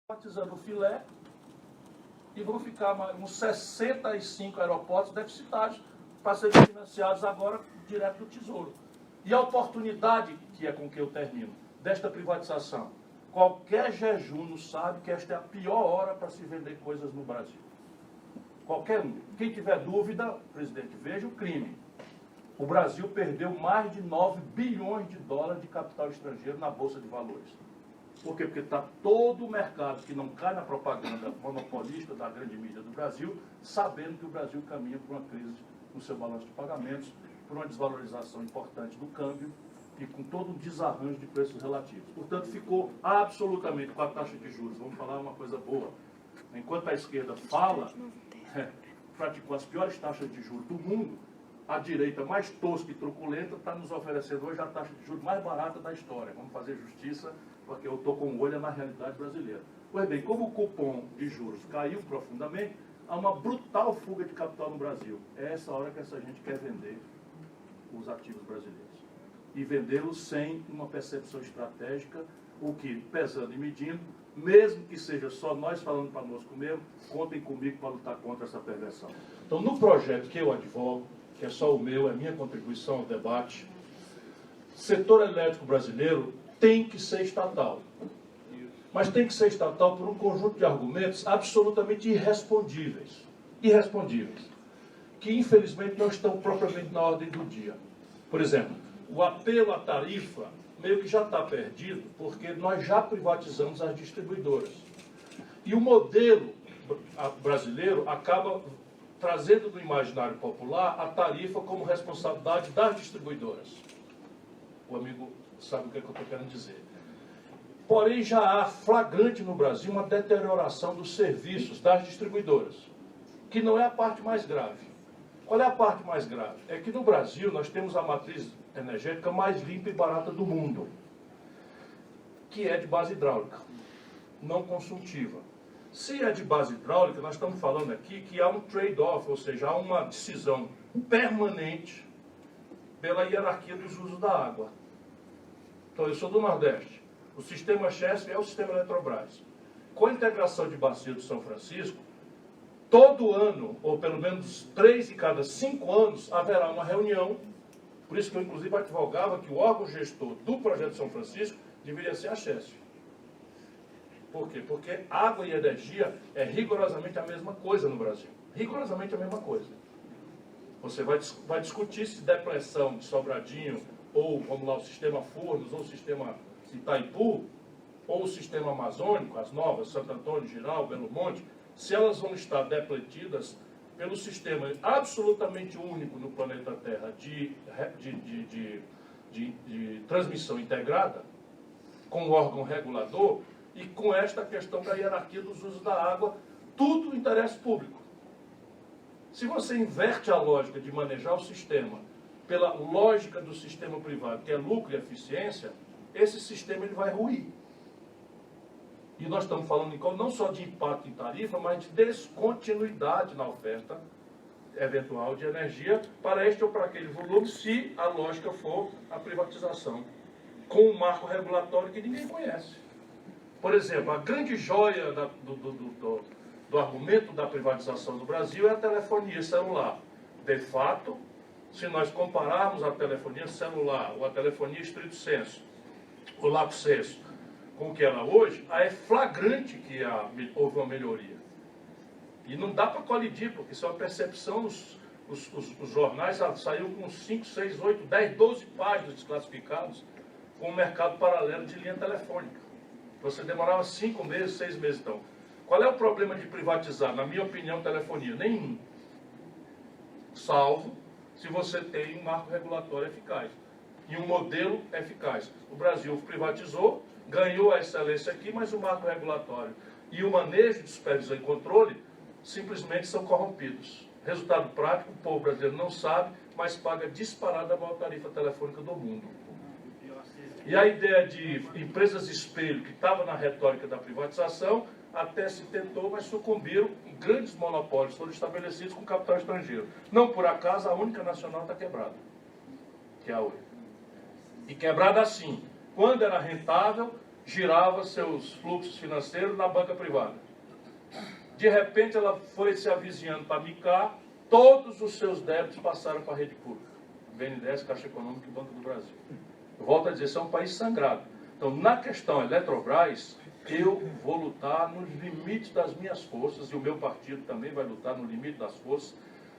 privatizando o filé e vão ficar uns 65 aeroportos deficitários para serem financiados agora direto do Tesouro. E a oportunidade, que é com que eu termino, desta privatização. Qualquer jejuno sabe que esta é a pior hora para se vender coisas no Brasil. Qualquer um. Quem tiver dúvida, presidente, veja o crime. O Brasil perdeu mais de 9 bilhões de dólares de capital estrangeiro na Bolsa de Valores. Por quê? Porque está todo o mercado que não cai na propaganda monopolista da grande mídia do Brasil, sabendo que o Brasil caminha por uma crise no seu balanço de pagamentos, por uma desvalorização importante do câmbio e com todo um desarranjo de preços relativos. Portanto, ficou absolutamente com a taxa de juros. Vamos falar uma coisa boa. Enquanto a esquerda fala, praticou as piores taxas de juros do mundo, a direita mais tosca e truculenta está nos oferecendo hoje a taxa de juros mais barata da história. Vamos fazer justiça, porque eu estou com o olho na realidade brasileira. Pois bem, como o cupom de juros caiu profundamente, há uma brutal fuga de capital no Brasil. É essa hora que essa gente quer vender os ativos brasileiros. E vendê-los sem uma percepção estratégica, o que, pesando e medindo, mesmo que seja só nós falando para nós mesmo, contem comigo para lutar contra essa perversão. Então, no projeto que eu advogo, que é só o meu, é a minha contribuição ao debate, o setor elétrico brasileiro tem que ser estatal. Mas tem que ser estatal por um conjunto de argumentos absolutamente irrespondíveis. Irrespondíveis. Que, infelizmente, não estão propriamente na ordem do dia. Por exemplo, o apelo à tarifa meio que já está perdido, porque nós já privatizamos as distribuidoras. E o modelo brasileiro acaba trazendo no imaginário popular a tarifa como responsabilidade das distribuidoras. O amigo sabe o que é que eu estou querendo dizer. Porém, já há flagrante no Brasil uma deterioração dos serviços das distribuidoras, que não é a parte mais grave. Qual é a parte mais grave? É que no Brasil nós temos a matriz energética mais limpa e barata do mundo, que é de base hidráulica, não consultiva. Se é de base hidráulica, nós estamos falando aqui que há um trade-off, ou seja, há uma decisão permanente pela hierarquia dos usos da água. Então, eu sou do Nordeste. O sistema Chesf é o sistema Eletrobras. Com a integração de bacia do São Francisco, todo ano, ou pelo menos 3 de cada 5 anos, haverá uma reunião. Por isso que eu, inclusive, advogava que o órgão gestor do projeto São Francisco deveria ser a Chesf. Por quê? Porque água e energia é rigorosamente a mesma coisa no Brasil. Rigorosamente a mesma coisa. Você vai discutir se depressão de Sobradinho, ou, vamos lá, o sistema Furnas, ou o sistema Itaipu, ou o sistema amazônico, as novas, Santo Antônio, Giral, Belo Monte, se elas vão estar depletidas pelo sistema absolutamente único no planeta Terra de transmissão integrada, com o órgão regulador, e com esta questão da hierarquia dos usos da água, tudo interesse público. Se você inverte a lógica de manejar o sistema pela lógica do sistema privado, que é lucro e eficiência, esse sistema ele vai ruir. E nós estamos falando não só de impacto em tarifa, mas de descontinuidade na oferta eventual de energia para este ou para aquele volume, se a lógica for a privatização, com um marco regulatório que ninguém conhece. Por exemplo, a grande joia do argumento da privatização do Brasil é a telefonia celular. De fato, se nós compararmos a telefonia celular ou a telefonia estrito sensu, o lato sensu, com o que ela hoje, é flagrante que houve uma melhoria. E não dá para colidir, porque isso é uma percepção, os jornais saíram com 5, 6, 8, 10, 12 páginas desclassificados com o mercado paralelo de linha telefônica. Você demorava 5 meses, 6 meses, então. Qual é o problema de privatizar? Na minha opinião, telefonia? Nenhum. Salvo se você tem um marco regulatório eficaz e um modelo eficaz. O Brasil privatizou, ganhou a excelência aqui, mas o marco regulatório e o manejo de supervisão e controle simplesmente são corrompidos. Resultado prático, o povo brasileiro não sabe, mas paga disparada a maior tarifa telefônica do mundo. E a ideia de empresas espelho, que estava na retórica da privatização, até se tentou, mas sucumbiram, e grandes monopólios foram estabelecidos com capital estrangeiro. Não por acaso, a única nacional está quebrada, que é a Oi. E quebrada assim, quando era rentável, girava seus fluxos financeiros na banca privada. De repente, ela foi se avizinhando para micar, todos os seus débitos passaram para a rede pública. BNDES, Caixa Econômica e Banco do Brasil. Eu volto a dizer, isso é um país sangrado. Então, na questão Eletrobras, eu vou lutar nos limites das minhas forças, e o meu partido também vai lutar no limite das forças.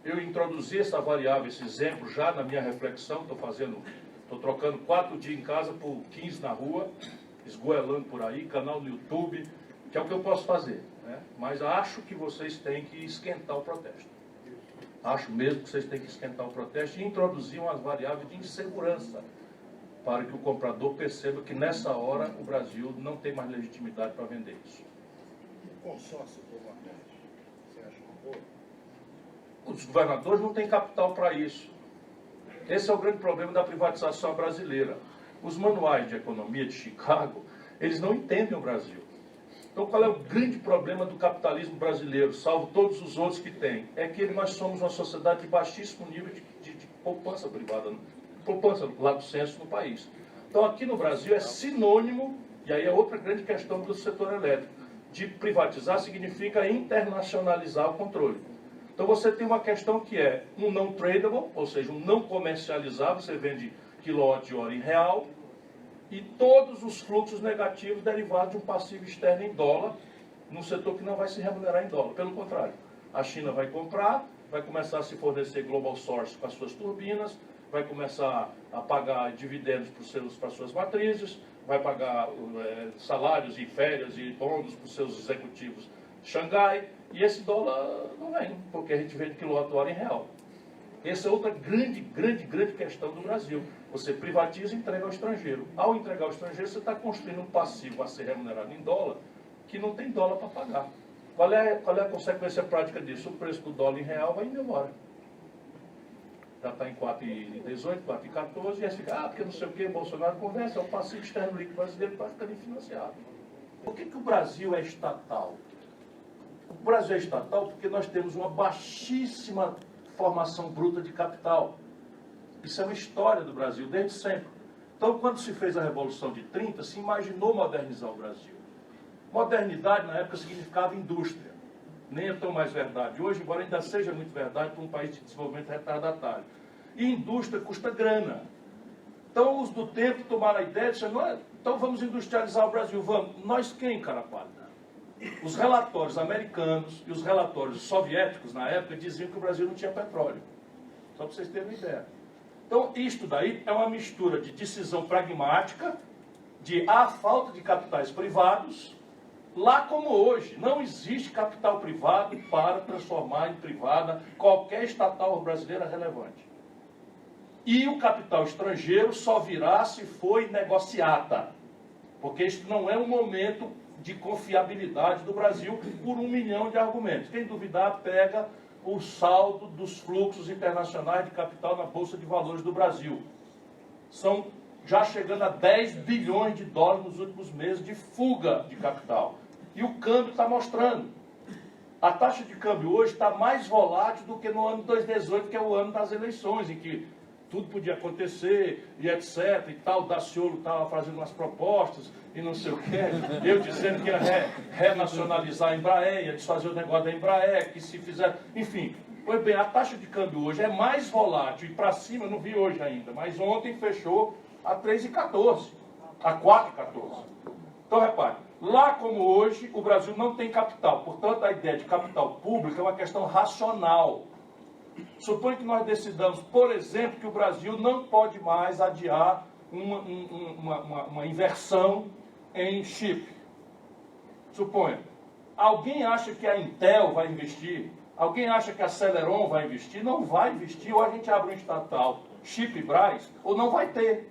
Eu introduzi essa variável, esse exemplo, já na minha reflexão, estou trocando 4 dias em casa por 15 na rua, esgoelando por aí, canal no YouTube, que é o que eu posso fazer, né? Mas acho que vocês têm que esquentar o protesto. Acho mesmo que vocês têm que esquentar o protesto e introduzir umas variáveis de insegurança para que o comprador perceba que nessa hora o Brasil não tem mais legitimidade para vender isso. O consórcio do Nordeste, você acha uma boa? Os governadores não têm capital para isso. Esse é o grande problema da privatização brasileira. Os manuais de economia de Chicago, eles não entendem o Brasil. Então, qual é o grande problema do capitalismo brasileiro, salvo todos os outros que tem? É que nós somos uma sociedade de baixíssimo nível de poupança privada, poupança lá do censo no país. Então, aqui no Brasil é sinônimo, e aí é outra grande questão do setor elétrico, de privatizar significa internacionalizar o controle. Então, você tem uma questão que é um não tradable, ou seja, um não comercializável, você vende quilowatt-hora em real, e todos os fluxos negativos derivados de um passivo externo em dólar, num setor que não vai se remunerar em dólar. Pelo contrário, a China vai comprar, vai começar a se fornecer global source para as suas turbinas, vai começar a pagar dividendos para as suas matrizes, vai pagar salários e férias e bônus para os seus executivos de Xangai, e esse dólar não vem, porque a gente vende quilowatt-hora em real. Essa é outra grande questão do Brasil. Você privatiza e entrega ao estrangeiro. Ao entregar ao estrangeiro, você está construindo um passivo a ser remunerado em dólar, que não tem dólar para pagar. Qual é a consequência prática disso? O preço do dólar em real vai indo embora. Já está em 4,18, 4,14, e aí fica, porque não sei o que, Bolsonaro conversa, é o passivo externo líquido brasileiro para ficar financiado. Por que o Brasil é estatal? O Brasil é estatal porque nós temos uma baixíssima formação bruta de capital. Isso é uma história do Brasil, desde sempre. Então, quando se fez a Revolução de 30, se imaginou modernizar o Brasil. Modernidade, na época, significava indústria. Nem é tão mais verdade hoje, embora ainda seja muito verdade para um país de desenvolvimento retardatário. E indústria custa grana. Então, os do tempo tomaram a ideia de dizer, então vamos industrializar o Brasil. Vamos. Nós quem, cara pálida? Os relatórios americanos e os relatórios soviéticos, na época, diziam que o Brasil não tinha petróleo. Só para vocês terem uma ideia. Então, isto daí é uma mistura de decisão pragmática, de a falta de capitais privados, lá como hoje. Não existe capital privado para transformar em privada qualquer estatal brasileira relevante. E o capital estrangeiro só virá se for negociada, porque isto não é um momento de confiabilidade do Brasil por 1 milhão de argumentos. Quem duvidar, pega o saldo dos fluxos internacionais de capital na Bolsa de Valores do Brasil. São já chegando a 10 bilhões de dólares nos últimos meses de fuga de capital. E o câmbio está mostrando. A taxa de câmbio hoje está mais volátil do que no ano 2018, que é o ano das eleições, em que tudo podia acontecer, e etc. E tal, o Daciolo estava fazendo umas propostas, e não sei o quê. Eu dizendo que ia renacionalizar a Embraer, ia desfazer o negócio da Embraer, que se fizer... Enfim, pois bem, a taxa de câmbio hoje é mais volátil, e para cima, não vi hoje ainda, mas ontem fechou a 3,14, a 4,14. Então, repare, lá como hoje, o Brasil não tem capital. Portanto, a ideia de capital público é uma questão racional. Suponho que nós decidamos, por exemplo, que o Brasil não pode mais adiar uma inversão em chip. Suponho. Alguém acha que a Intel vai investir? Alguém acha que a Celeron vai investir? Não vai investir. Ou a gente abre um estatal Chipbras, ou não vai ter.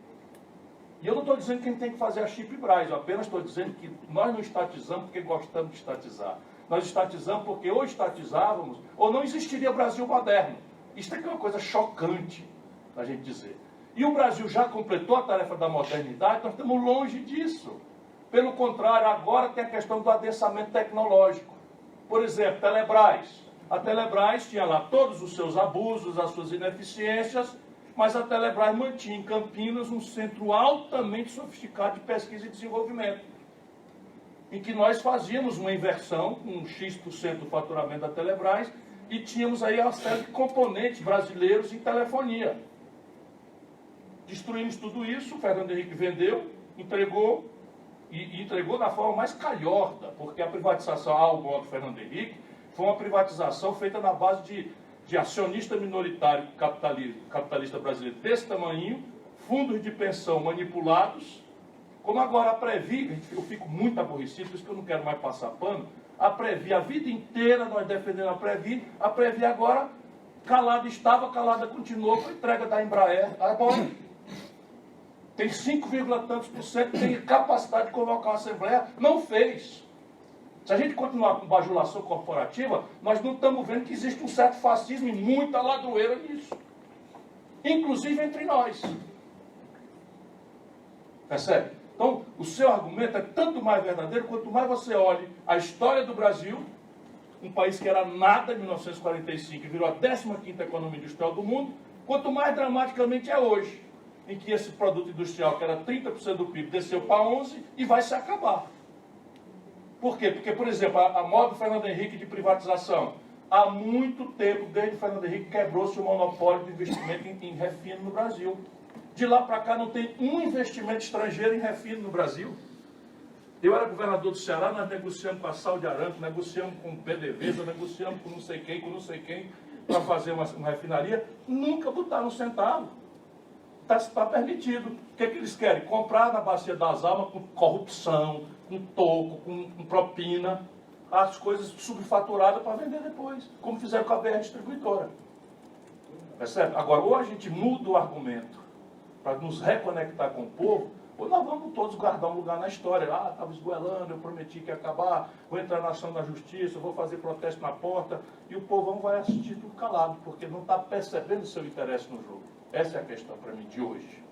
E eu não estou dizendo que a gente tem que fazer a Chipbras, eu apenas estou dizendo que nós não estatizamos porque gostamos de estatizar. Nós estatizamos porque ou estatizávamos, ou não existiria Brasil moderno. Isso aqui é uma coisa chocante a gente dizer. E o Brasil já completou a tarefa da modernidade, nós estamos longe disso. Pelo contrário, agora tem a questão do adensamento tecnológico. Por exemplo, Telebrás. A Telebrás tinha lá todos os seus abusos, as suas ineficiências, mas a Telebrás mantinha em Campinas um centro altamente sofisticado de pesquisa e desenvolvimento. em que nós fazíamos uma inversão, um X% do faturamento da Telebrás, e tínhamos aí uma série de componentes brasileiros em telefonia. Destruímos tudo isso, o Fernando Henrique vendeu, entregou, e entregou da forma mais calhorda, porque a privatização, ao modo do Fernando Henrique, foi uma privatização feita na base de acionista minoritário capitalista brasileiro desse tamanho, fundos de pensão manipulados, como agora a Previ, eu fico muito aborrecido, por isso que eu não quero mais passar pano, a Previ, a vida inteira nós defendendo a Previ agora, calada estava, calada continuou, com a entrega da Embraer, agora tem 5, tantos por cento, tem capacidade de convocar uma Assembleia, não fez. Se a gente continuar com bajulação corporativa, nós não estamos vendo que existe um certo fascismo e muita ladroeira nisso. Inclusive entre nós. Percebe? Então, o seu argumento é tanto mais verdadeiro quanto mais você olhe a história do Brasil, um país que era nada em 1945 e virou a 15ª economia industrial do mundo, quanto mais dramaticamente é hoje, em que esse produto industrial, que era 30% do PIB, desceu para 11% e vai se acabar. Por quê? Porque, por exemplo, a moda do Fernando Henrique de privatização, há muito tempo, desde o Fernando Henrique, quebrou-se o monopólio de investimento em refino no Brasil. De lá para cá não tem um investimento estrangeiro em refino no Brasil. Eu era governador do Ceará, nós negociamos com a Sal de Aranco, negociamos com o PDVSA, negociamos com não sei quem, para fazer uma refinaria. Nunca botaram um centavo. Está permitido. O que eles querem? Comprar na Bacia das Almas com corrupção, com toco, com propina, as coisas subfaturadas para vender depois, como fizeram com a BR Distribuidora. Percebe? Agora, ou a gente muda o argumento para nos reconectar com o povo, ou nós vamos todos guardar um lugar na história. Ah, estava esgoelando, eu prometi que ia acabar, vou entrar na ação da justiça, vou fazer protesto na porta, e o povão vai assistir tudo calado, porque não está percebendo o seu interesse no jogo. Essa é a questão para mim de hoje.